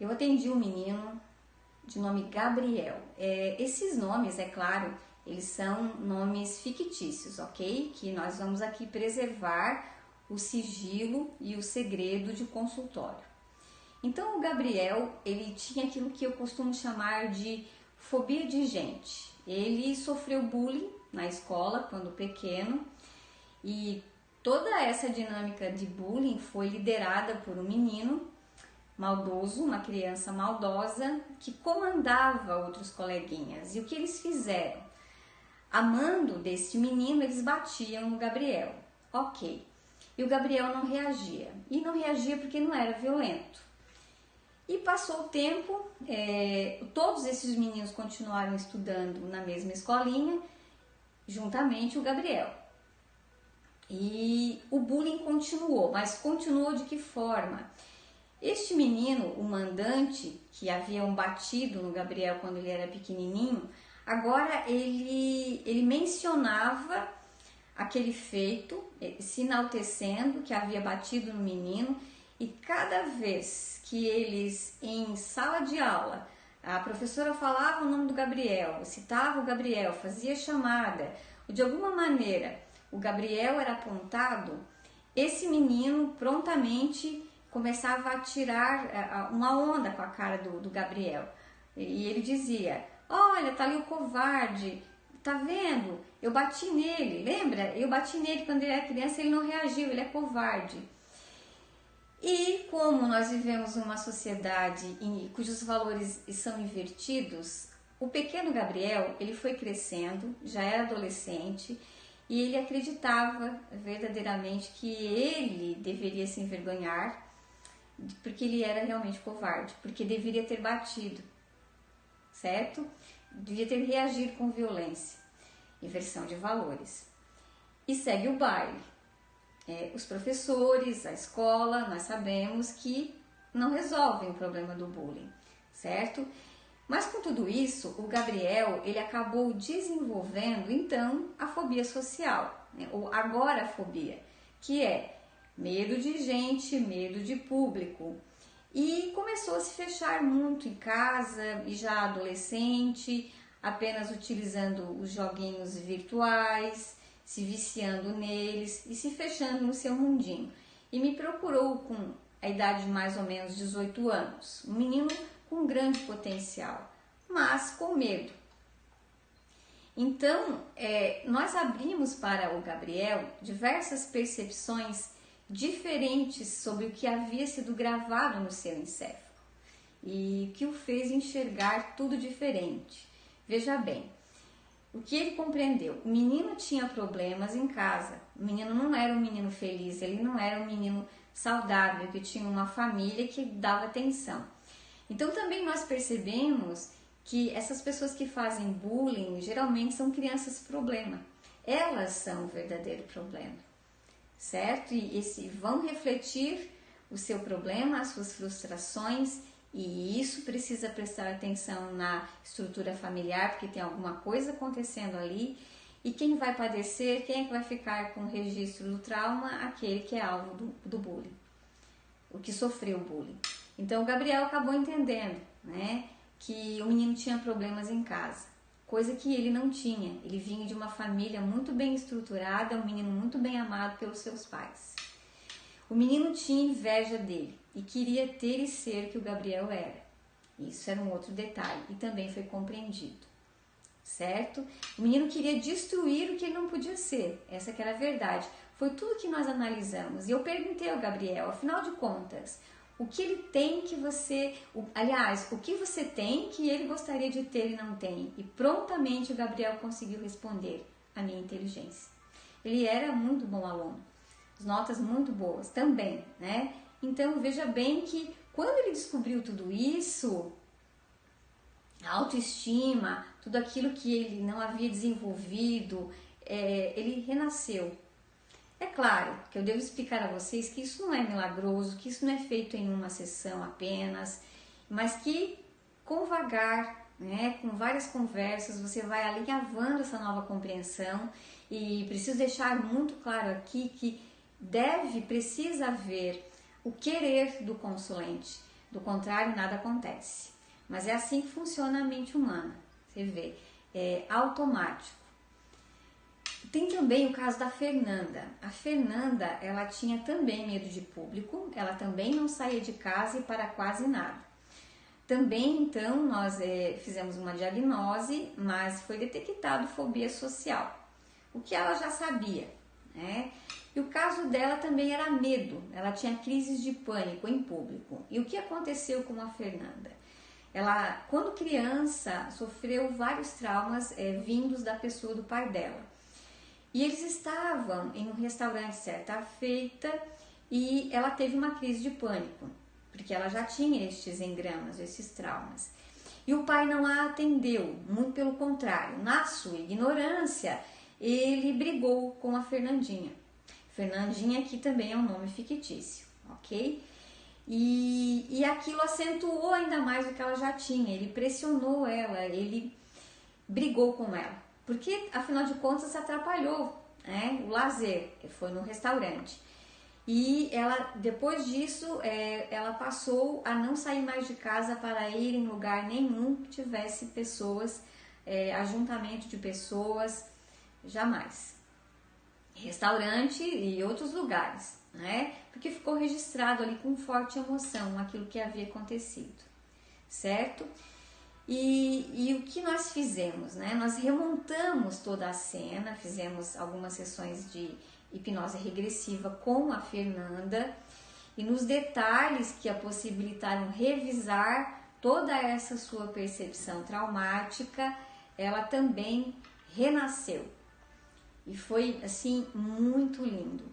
Eu atendi um menino de nome Gabriel. Esses nomes, é claro, eles são nomes fictícios, ok? Que nós vamos aqui preservar o sigilo e o segredo de consultório. Então o Gabriel, ele tinha aquilo que eu costumo chamar de fobia de gente. Ele sofreu bullying na escola quando pequeno e toda essa dinâmica de bullying foi liderada por um menino maldoso, uma criança maldosa que comandava outros coleguinhas. E o que eles fizeram? Amando desse menino, eles batiam no Gabriel. Ok. E o Gabriel não reagia. E não reagia porque não era violento. E passou o tempo, todos esses meninos continuaram estudando na mesma escolinha, juntamente o Gabriel. E o bullying continuou, mas continuou de que forma? Este menino, o mandante, que haviam batido no Gabriel quando ele era pequenininho, agora ele mencionava aquele feito, se enaltecendo que havia batido no menino, e cada vez que eles, em sala de aula, a professora falava o nome do Gabriel, citava o Gabriel, fazia chamada, ou de alguma maneira o Gabriel era apontado, esse menino prontamente começava a tirar uma onda com a cara do Gabriel. E ele dizia, olha, tá ali o covarde, tá vendo? Eu bati nele, lembra? Eu bati nele quando ele era criança, ele não reagiu, ele é covarde. E como nós vivemos uma sociedade cujos valores são invertidos, o pequeno Gabriel, ele foi crescendo, já era adolescente, e ele acreditava verdadeiramente que ele deveria se envergonhar, porque ele era realmente covarde, porque deveria ter batido, certo? Devia ter reagido com violência, inversão de valores. E segue o baile. Os professores, a escola, nós sabemos que não resolvem o problema do bullying, certo? Mas com tudo isso, o Gabriel, ele acabou desenvolvendo então a fobia social, né? Ou agorafobia, que é medo de gente, medo de público. E começou a se fechar muito em casa, e já adolescente, apenas utilizando os joguinhos virtuais, se viciando neles e se fechando no seu mundinho. E me procurou com a idade de mais ou menos 18 anos, um menino com grande potencial, mas com medo. Então, nós abrimos para o Gabriel diversas percepções diferentes sobre o que havia sido gravado no seu encéfalo e que o fez enxergar tudo diferente. Veja bem, o que ele compreendeu? O menino tinha problemas em casa, o menino não era um menino feliz, ele não era um menino saudável, que tinha uma família que dava atenção. Então também nós percebemos que essas pessoas que fazem bullying geralmente são crianças problema, elas são o verdadeiro problema, certo? E vão refletir o seu problema, as suas frustrações, e isso precisa prestar atenção na estrutura familiar, porque tem alguma coisa acontecendo ali, e quem vai padecer, quem é que vai ficar com o registro do trauma? Aquele que é alvo do bullying, o que sofreu o bullying. Então o Gabriel acabou entendendo, né, que o menino tinha problemas em casa, coisa que ele não tinha. Ele vinha de uma família muito bem estruturada, um menino muito bem amado pelos seus pais. O menino tinha inveja dele e queria ter e ser o que o Gabriel era. Isso era um outro detalhe e também foi compreendido, certo? O menino queria destruir o que ele não podia ser, essa que era a verdade. Foi tudo que nós analisamos e eu perguntei ao Gabriel, afinal de contas, o que ele tem que você... o que você tem que ele gostaria de ter e não tem? E prontamente o Gabriel conseguiu responder: a minha inteligência. Ele era muito bom aluno, as notas muito boas também, né? Então veja bem que quando ele descobriu tudo isso, a autoestima, tudo aquilo que ele não havia desenvolvido, ele renasceu. É claro que eu devo explicar a vocês que isso não é milagroso, que isso não é feito em uma sessão apenas, mas que com vagar, né, com várias conversas, você vai alinhavando essa nova compreensão. E preciso deixar muito claro aqui que precisa haver o querer do consulente. Do contrário, nada acontece. Mas é assim que funciona a mente humana. Você vê, é automático. Tem também o caso da Fernanda. A Fernanda, ela tinha também medo de público, ela também não saía de casa e para quase nada. Também, então, nós fizemos uma diagnose, mas foi detectado fobia social, o que ela já sabia, né? E o caso dela também era medo, ela tinha crises de pânico em público. E o que aconteceu com a Fernanda? Ela, quando criança, sofreu vários traumas vindos da pessoa do pai dela. E eles estavam em um restaurante certa feita e ela teve uma crise de pânico, porque ela já tinha estes engramas, esses traumas. E o pai não a atendeu, muito pelo contrário, na sua ignorância, ele brigou com a Fernandinha. Fernandinha aqui também é um nome fictício, ok? E aquilo acentuou ainda mais o que ela já tinha, ele pressionou ela, ele brigou com ela, porque afinal de contas atrapalhou, né, o lazer, foi no restaurante. E ela, depois disso, ela passou a não sair mais de casa para ir em lugar nenhum que tivesse pessoas, ajuntamento de pessoas, jamais. Restaurante e outros lugares, né? Porque ficou registrado ali com forte emoção aquilo que havia acontecido, certo? E o que nós fizemos, né? Nós remontamos toda a cena, fizemos algumas sessões de hipnose regressiva com a Fernanda e nos detalhes que a possibilitaram revisar toda essa sua percepção traumática, ela também renasceu. E foi assim muito lindo.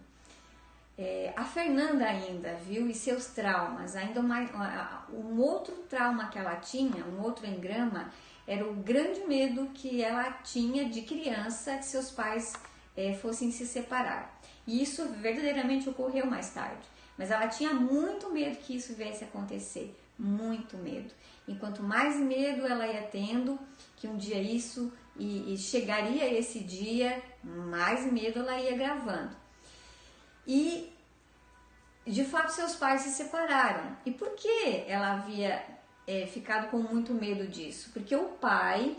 A Fernanda ainda, viu, e seus traumas, ainda um outro trauma que ela tinha, um outro engrama, era o grande medo que ela tinha de criança que seus pais fossem se separar. E isso verdadeiramente ocorreu mais tarde, mas ela tinha muito medo que isso viesse a acontecer, muito medo. E quanto mais medo ela ia tendo, que um dia isso e chegaria esse dia, mais medo ela ia gravando. E de fato seus pais se separaram. E por que ela havia ficado com muito medo disso? Porque o pai,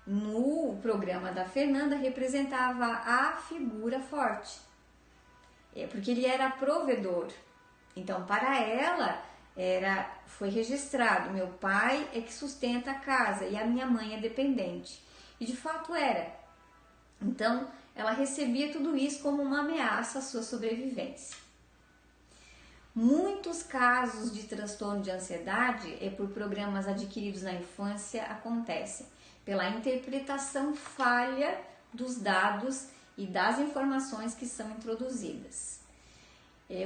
no programa da Fernanda, representava a figura forte. Porque ele era provedor. Então, para ela, foi registrado: meu pai é que sustenta a casa e a minha mãe é dependente. E de fato era. Então, ela recebia tudo isso como uma ameaça à sua sobrevivência. Muitos casos de transtorno de ansiedade por programas adquiridos na infância acontecem pela interpretação falha dos dados e das informações que são introduzidas.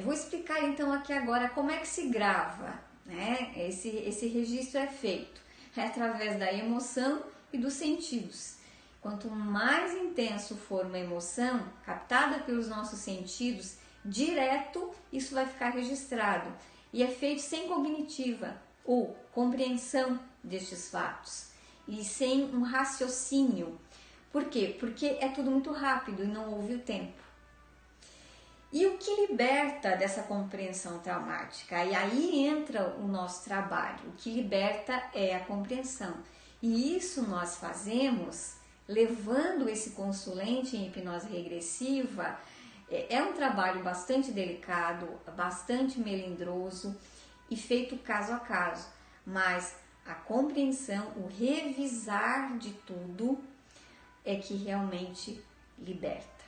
Vou explicar então aqui agora como é que se grava, né? Esse registro é feito através da emoção e dos sentidos. Quanto mais intenso for uma emoção captada pelos nossos sentidos, direto isso vai ficar registrado e é feito sem cognitiva ou compreensão destes fatos e sem um raciocínio. Por quê? Porque é tudo muito rápido e não houve o tempo. E o que liberta dessa compreensão traumática? E aí entra o nosso trabalho. O que liberta é a compreensão. E isso nós fazemos levando esse consulente em hipnose regressiva. É um trabalho bastante delicado, bastante melindroso e feito caso a caso. Mas a compreensão, o revisar de tudo é que realmente liberta.